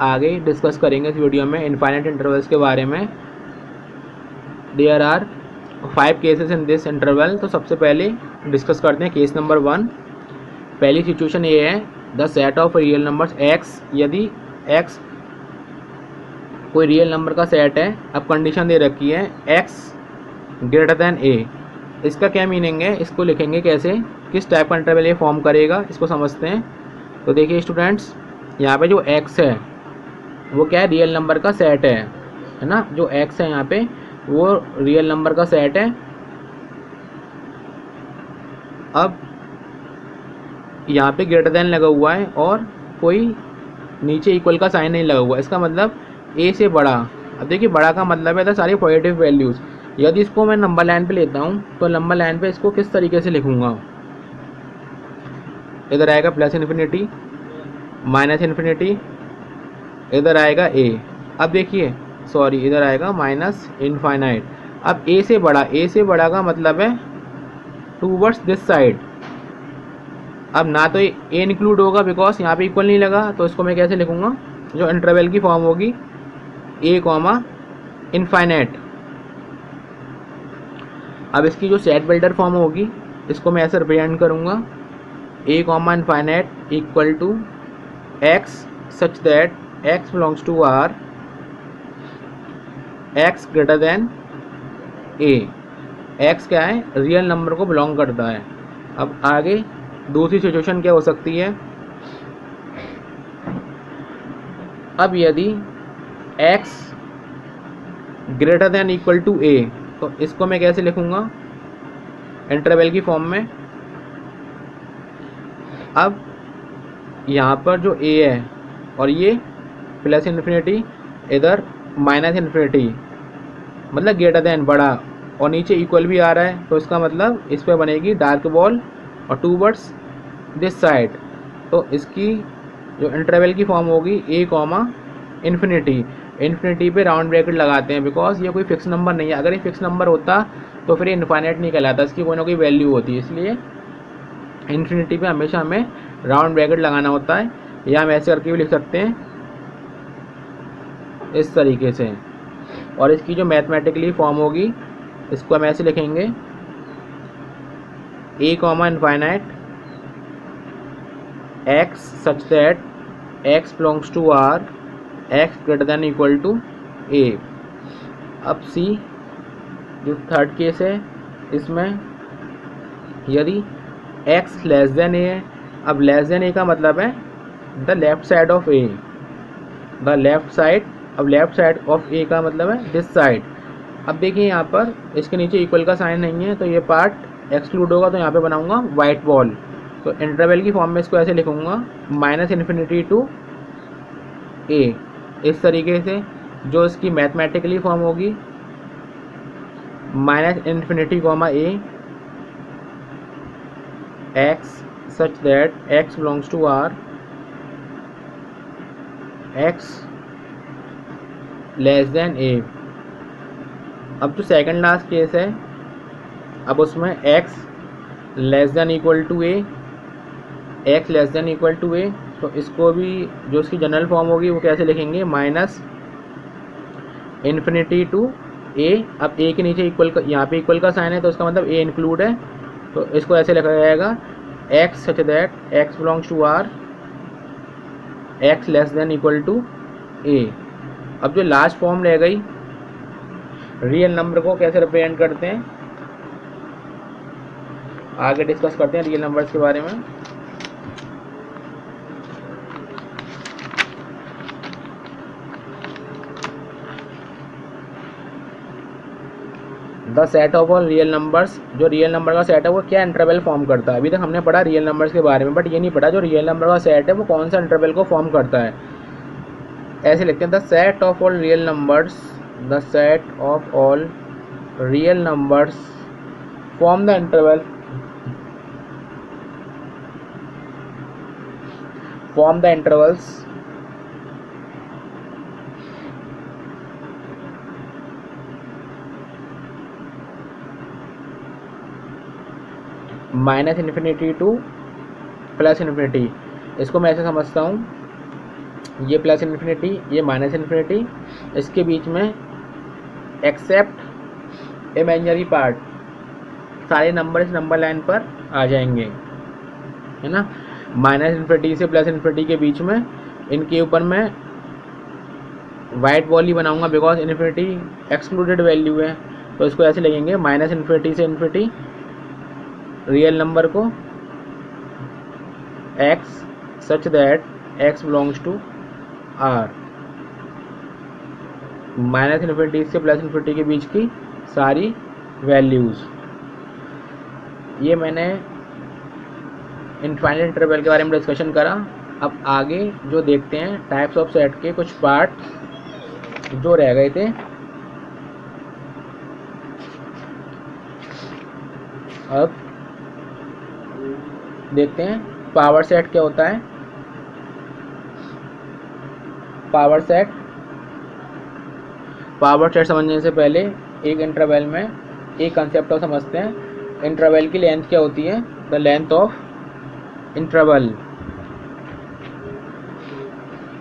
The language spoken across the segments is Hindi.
आगे डिस्कस करेंगे इस वीडियो में इनफाइनाइट इंटरवल्स के बारे में। There are 5 cases in this interval. तो सबसे पहले डिस्कस करते हैं केस नंबर 1। पहली सिचुएशन ये है, the set of real numbers x, यदि x कोई रियल नंबर का सेट है। अब कंडीशन दे रखी है x ग्रेटर देन a। इसका क्या मीनिंग है, इसको लिखेंगे कैसे, किस टाइप का इंटरवल ये फॉर्म करेगा, इसको समझते हैं। तो देखिए स्टूडेंट्स, यहाँ पे जो x है वो क्या है, रियल नंबर का सेट है ना। जो x है यहाँ पे वो रियल नंबर का सेट है। अब यहाँ पे ग्रेटर देन लगा हुआ है और कोई नीचे इक्वल का साइन नहीं लगा हुआ, इसका मतलब a से बड़ा। अब देखिए बड़ा का मतलब है सारी पॉजिटिव वैल्यूज़। यदि इसको मैं नंबर लाइन पे लेता हूँ तो नंबर लाइन पे इसको किस तरीके से लिखूँगा, इधर आएगा प्लस इन्फिनिटी, माइनस इन्फिनिटी, इधर आएगा a। अब देखिए सॉरी, इधर आएगा माइनस इनफाइनाइट। अब a से बड़ा का मतलब है टूवर्ड्स दिस साइड। अब ना तो ए इंक्लूड होगा बिकॉज यहाँ पे इक्वल नहीं लगा, तो इसको मैं कैसे लिखूँगा, जो इंटरवल की फॉर्म होगी a कॉमा इनफाइनाइट। अब इसकी जो सेट बिल्डर फॉर्म होगी इसको मैं ऐसे रिप्रेजेंट करूँगा, a comma infinite equal to x such that x belongs to r, x greater than a। x क्या है, रियल नंबर को बिलोंग करता है। अब आगे दूसरी सिचुएशन क्या हो सकती है, अब यदि x greater than equal to a, तो इसको मैं कैसे लिखूँगा इंटरवल की फॉर्म में। अब यहाँ पर जो a है और ये प्लस इन्फिनिटी, इधर माइनस इन्फिनिटी, मतलब ग्रेटर देन बड़ा, और नीचे इक्वल भी आ रहा है, तो इसका मतलब इस पर बनेगी डार्क बॉल और टूवर्ड्स दिस साइड। तो इसकी जो इंटरवल की फॉर्म होगी a कॉमा इन्फिनिटी। इन्फिनिटी पे राउंड ब्रैकेट लगाते हैं बिकॉज ये कोई फिक्स नंबर नहीं है। अगर ये फिक्स नंबर होता तो फिर इनफाइनाइट नहीं कहलाता, इसकी कोई ना कोई वैल्यू होती है, इसलिए इन्फिनिटी पे हमेशा हमें राउंड ब्रैकेट लगाना होता है। या हम ऐसे करके भी लिख सकते हैं इस तरीके से। और इसकी जो मैथमेटिकली फॉर्म होगी इसको हम ऐसे लिखेंगे, a comma infinite x such that x belongs to r, x greater than equal to a। अब c जो थर्ड केस है, इसमें यदि x लेस देन a है। अब लेस देन a का मतलब है the left side of a, the left side. अब लेफ्ट साइड ऑफ a का मतलब है दिस साइड। अब देखिए यहाँ पर इसके नीचे इक्वल का साइन नहीं है, तो ये पार्ट एक्सक्लूड होगा, तो यहाँ पे बनाऊंगा वाइट बॉल। तो इंटरवल की फॉर्म में इसको ऐसे लिखूंगा, माइनस इन्फिनिटी टू a, इस तरीके से। जो इसकी मैथमेटिकली फॉर्म होगी minus infinity comma a, x such that x belongs to r, x less than a। अब जो सेकंड लास्ट केस है, अब उसमें x less than equal to a, x less than equal to a। तो इसको भी जो इसकी जनरल फॉर्म होगी वो कैसे लिखेंगे, माइनस इन्फिनिटी टू a। अब a के नीचे इक्वल का, यहाँ पे इक्वल का साइन है तो इसका मतलब a इंक्लूड है, तो इसको ऐसे लिखा जाएगा x such that x belongs to r, x less than equal to a। अब जो लास्ट फॉर्म रह गई, रियल नंबर को कैसे रिप्रेजेंट करते हैं आगे डिस्कस करते हैं रियल नंबर्स के बारे में। The set of all real numbers, जो रियल नंबर का सेट है वो क्या इंटरवल फॉर्म करता है। अभी तक हमने पढ़ा रियल नंबर्स के बारे में, बट ये नहीं पढ़ा जो रियल नंबर का सेट है वो कौन सा इंटरवल को फॉर्म करता है। ऐसे लिखते हैं, the set of all real numbers, the set of all real numbers form the interval, form the intervals -∞ to +∞। इसको मैं ऐसे समझता हूँ, ये प्लस इन्फिनिटी, ये माइनस इन्फिनिटी, इसके बीच में एक्सेप्ट इमेजिनरी पार्ट, सारे नंबर इस नंबर लाइन पर आ जाएंगे, है ना। माइनस इन्फिनिटी से प्लस इन्फिनिटी के बीच में इनके ऊपर मैं वाइट वॉल ही बनाऊंगा, बिकॉज इन्फिनिटी एक्सक्लूडेड वैल्यू है, तो इसको ऐसे लिखेंगे माइनस इन्फिनिटी से इन्फिनिटी रियल नंबर को x such that x belongs to r, minus infinity से प्लस इन्फिनिटी के बीच की सारी वैल्यूज़। ये मैंने इनफाइनाइट इंटरवल के बारे में डिस्कशन करा। अब आगे जो देखते हैं टाइप्स ऑफ सेट के कुछ पार्ट जो रह गए थे। अब देखते हैं पावर सेट क्या होता है। पावर सेट समझने से पहले एक इंटरवल में एक कंसेप्ट और समझते हैं। इंटरवल की लेंथ क्या होती है? The length of interval.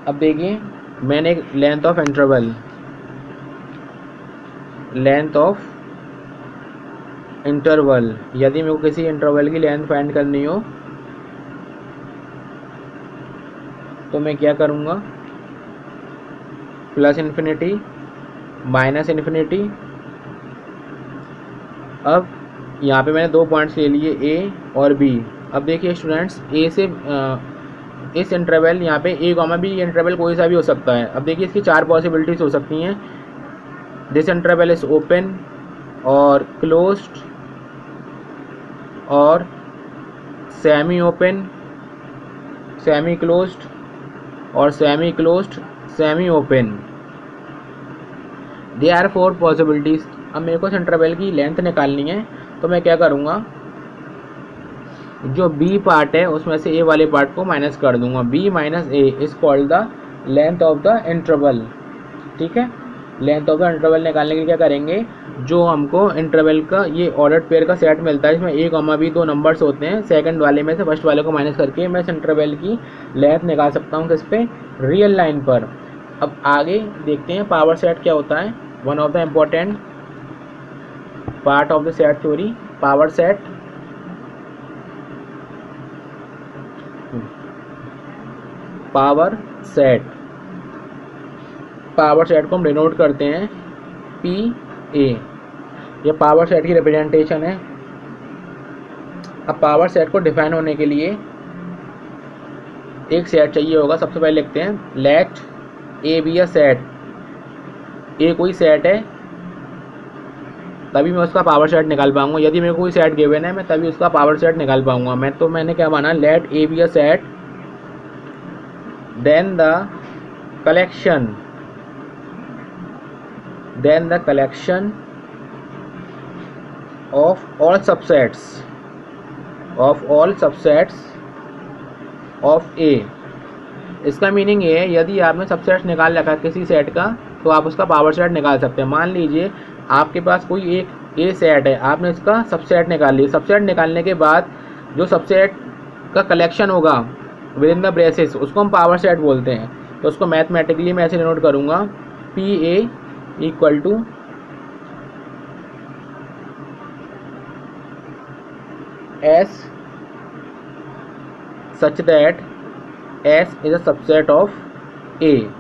अब देखिए मैंने एक लेंथ ऑफ इंटरवल, यदि मेरे को किसी इंटरवल की लेंथ फाइंड करनी हो तो मैं क्या करूँगा? Plus infinity, minus infinity. अब यहाँ पे मैंने 2 पॉइंट्स ले लिए ए और बी। अब देखिए स्टूडेंट्स, ए से इस इंटरवल यहाँ पे ए कॉमा बी इंटरवल कोई सा भी हो सकता है। अब देखिए इसकी 4 पॉसिबिलिटीज हो सकती हैं। दिस इंटरवल इज ओपन और क्लोज्ड और सेमी ओपन, सेमी क्लोज्ड और semi closed, semi open. They are 4 possibilities. अब मेरे को इस इंटरवल की लेंथ निकालनी है, तो मैं क्या करूँगा? जो बी पार्ट है उसमें से ए वाले पार्ट को माइनस कर दूंगा। B minus A is called the length of the interval. ठीक है, लेंथ ऑफ द इंटरवल निकालने के लिए क्या करेंगे? जो हमको इंटरवल का ये ऑर्डर्ड पेयर का सेट मिलता है, इसमें ए कॉमा बी 2 नंबर्स होते हैं, सेकंड वाले में से फर्स्ट वाले को माइनस करके मैं इस इंटरवल की लेंथ निकाल सकता हूँ किस पे? रियल लाइन पर। अब आगे देखते हैं पावर सेट क्या होता है। One of the important part of the set theory, power set. Power set को हम डिनोट करते हैं पी ए। यह पावर सेट की रिप्रेजेंटेशन है। अब पावर सेट को डिफाइन होने के लिए एक सेट चाहिए होगा। सबसे पहले लिखते हैं let A be a set. A कोई सेट है तभी मैं उसका पावर सेट निकाल पाऊंगा। यदि मेरे को कोई सेट गिवन है मैं तभी उसका पावर सेट निकाल पाऊंगा। मैंने क्या माना? Let A be a set, then the collection of all subsets of A। इसका मीनिंग ये है, यदि आपने सबसेट्स निकाल रखा है किसी सेट का तो आप उसका पावर सेट निकाल सकते हैं। मान लीजिए आपके पास कोई एक ए सेट है, आपने इसका सबसेट निकाल लिया। सबसेट निकालने के बाद जो सबसेट का कलेक्शन होगा विद इन द ब्रेसेस उसको हम पावर सेट बोलते हैं। तो उसको मैथमेटिकली मैं ऐसे डिनोट करूँगा P A equal to S such that S is a subset of A.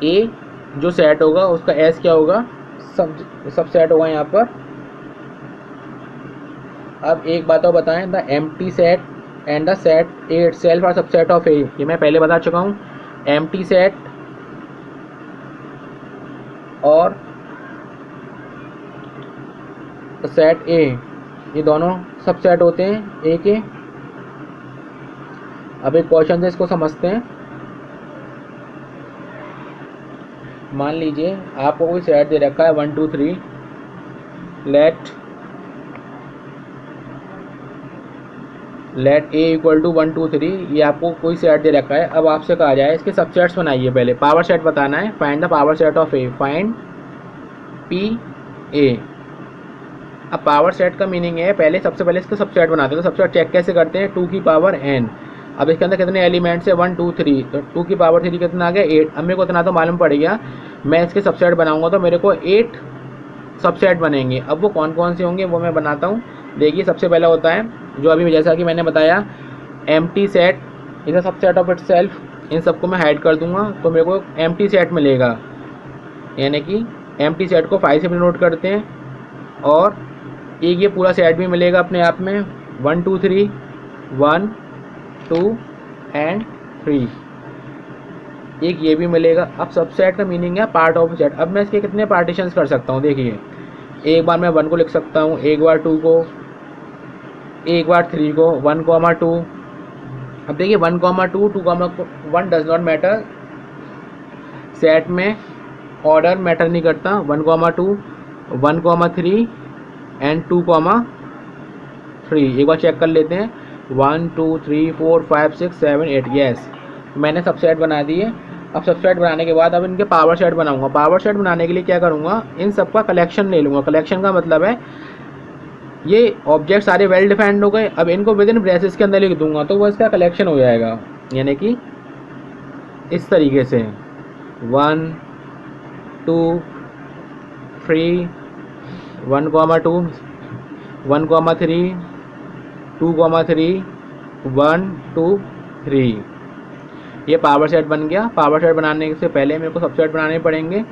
A जो सेट होगा उसका एस क्या होगा? सबसेट होगा यहाँ पर। अब एक बात और बताएं, the empty set and the set A itself are subset of A. ये मैं पहले बता चुका हूँ। एम्प्टी सेट और सेट ए ये दोनों सबसेट होते हैं ए के। अब एक क्वेश्चन से इसको समझते हैं। मान लीजिए आपको कोई सेट दे रखा है 1 2 3, लेट ए इक्वल टू 1 2 3। ये आपको कोई सेट दे रखा है। अब आपसे कहा जाए इसके सबसेट्स बनाइए। पहले पावर सेट बताना है। Find the power set of A, find P A. अब पावर सेट का मीनिंग है, सबसे पहले इसका सबसेट बनाते हैं। तो सबसेट चेक कैसे करते हैं? 2 की पावर n। अब इसके अंदर कितने एलिमेंट्स है 1 2 3, तो 2 की पावर 3 कितना आ गया 8। अब मेरे को इतना तो मालूम पड़ गया, मैं इसके सबसेट बनाऊंगा तो मेरे को 8 सबसेट बनेंगे। अब वो कौन कौन से होंगे वो मैं बनाता हूँ। देखिए सबसे पहला होता है जो अभी जैसा कि मैंने बताया empty set is a subset of itself. इन सबको मैं हाइड कर दूंगा तो मेरे को एम्प्टी सेट मिलेगा, यानी कि एम्प्टी सेट को 5 से भी नोट करते हैं। और एक ये पूरा सेट भी मिलेगा अपने आप में 1 2 3 1 2 एंड 3, एक ये भी मिलेगा। अब सबसेट का मीनिंग है पार्ट ऑफ सेट। अब मैं इसके कितने पार्टीशंस कर सकता हूँ, देखिए एक बार मैं 1 को लिख सकता हूँ, एक बार 2 को, एक बार 3 को, 1 2। अब देखिए 1 2 2 1 डज नॉट मैटर, सेट में ऑर्डर मैटर नहीं करता। 1 2 1 3 एंड 2 3, एक बार चेक कर लेते हैं 1 2 3 4 5 6 7 8, यस मैंने सबसेट बना दिए। अब सबसेट बनाने के बाद अब इनके पावर सेट बनाऊंगा। पावर सेट बनाने के लिए क्या करूंगा, इन सब का कलेक्शन ले लूँगा। कलेक्शन का मतलब है ये ऑब्जेक्ट सारे वेल डिफाइंड हो गए, अब इनको विद इन ब्रेसेस के अंदर लिख दूंगा तो वो इसका कलेक्शन हो जाएगा, यानी कि इस तरीके से 1 2 3 1 2 1 3 2 3 1 2 3, ये पावर सेट बन गया। पावर सेट बनाने से पहले मेरे को सबसेट बनाने पड़ेंगे।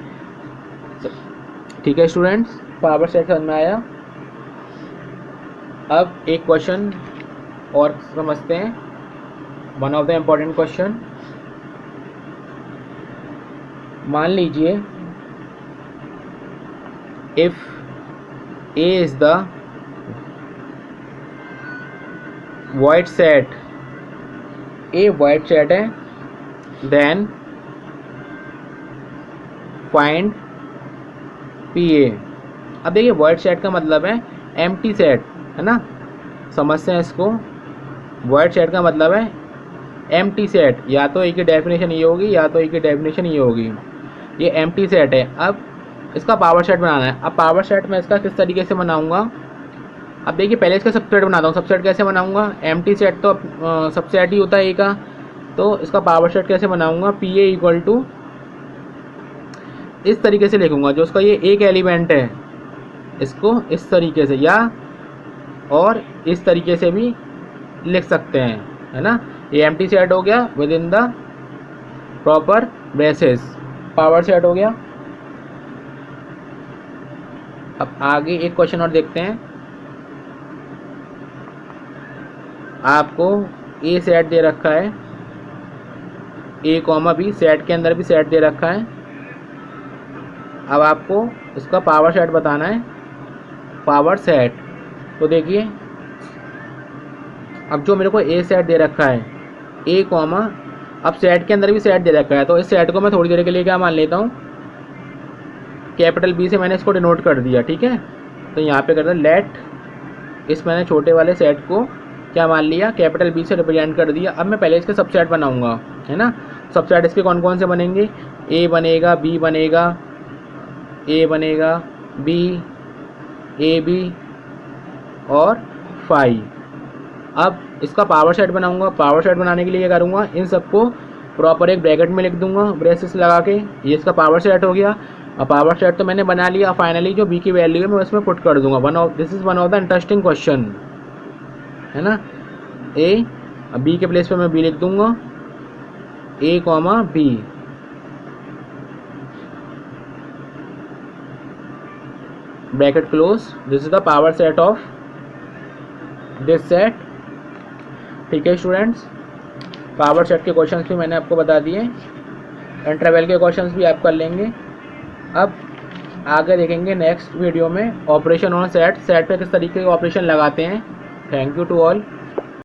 ठीक है स्टूडेंट्स, पावर सेट समझ में आया। अब एक क्वेश्चन और समझते हैं, one of the important question. मान लीजिए if A is the void set, A void set है, देन फाइंड पी ए। अब देखिए void set का मतलब है एम्प्टी सेट, है ना, समझते हैं इसको। void set का मतलब है एम्प्टी सेट, या तो ए की डेफिनेशन ये होगी या तो ए की डेफिनेशन ये होगी। ये एम्प्टी सेट है, अब इसका पावर सेट बनाना है। अब पावर सेट मैं इसका किस तरीके से बनाऊंगा, अब देखिए पहले इसका सबसेट बनाता हूँ। सबसेट कैसे बनाऊंगा, एम्प्टी सेट तो सबसेट ही होता है ए का, तो इसका पावर सेट कैसे बनाऊंगा, पी ए इक्वल टू इस तरीके से लिखूंगा, जो उसका ये एक एलिमेंट है इसको इस तरीके से, या और इस तरीके से भी लिख सकते हैं, है ना। ये एम्प्टी सेट हो गया with in the proper braces, power set हो गया। अब आगे एक क्वेश्चन और देखते हैं। आपको ए सेट दे रखा है, ए कॉमा बी, सेट के अंदर भी सेट दे रखा है। अब आपको इसका पावर सेट बताना है, पावर सेट। तो देखिए अब जो मेरे को ए सेट दे रखा है, ए कॉमा, अब सेट के अंदर भी सेट दे रखा है, तो इस सेट को मैं थोड़ी देर के लिए क्या मान लेता हूँ, कैपिटल बी से मैंने इसको डिनोट कर दिया, ठीक है। तो यहाँ पे करता लेट, इस मैंने छोटे वाले सेट को क्या मान लिया, कैपिटल बी से रिप्रेजेंट कर दिया। अब मैं पहले इसके सबसेट बनाऊंगा, है ना। सबसेट इसके कौन कौन से बनेंगे, ए बनेगा, बी बनेगा, ए बनेगा, बी, ए बी और 5। अब इसका पावर सेट बनाऊंगा। पावर सेट बनाने के लिए क्या करूँगा, इन सबको प्रॉपर एक ब्रैकेट में लिख दूंगा ब्रेसेस लगा के, ये इसका पावर सेट हो गया। अब पावर सेट तो मैंने बना लिया, फाइनली जो बी की वैल्यू है मैं उसमें पुट कर दूंगा। This is one of the interesting question, है ना। ए, अब बी के प्लेस पे मैं बी लिख दूंगा, A comma B, bracket close, this is the power set of this set. ठीक है स्टूडेंट्स, पावर सेट के क्वेश्चंस भी मैंने आपको बता दिए, इंटरवल के क्वेश्चंस भी आप कर लेंगे। अब आगे देखेंगे नेक्स्ट वीडियो में ऑपरेशन ऑन सेट, सेट पे किस तरीके के ऑपरेशन लगाते हैं। Thank you to all.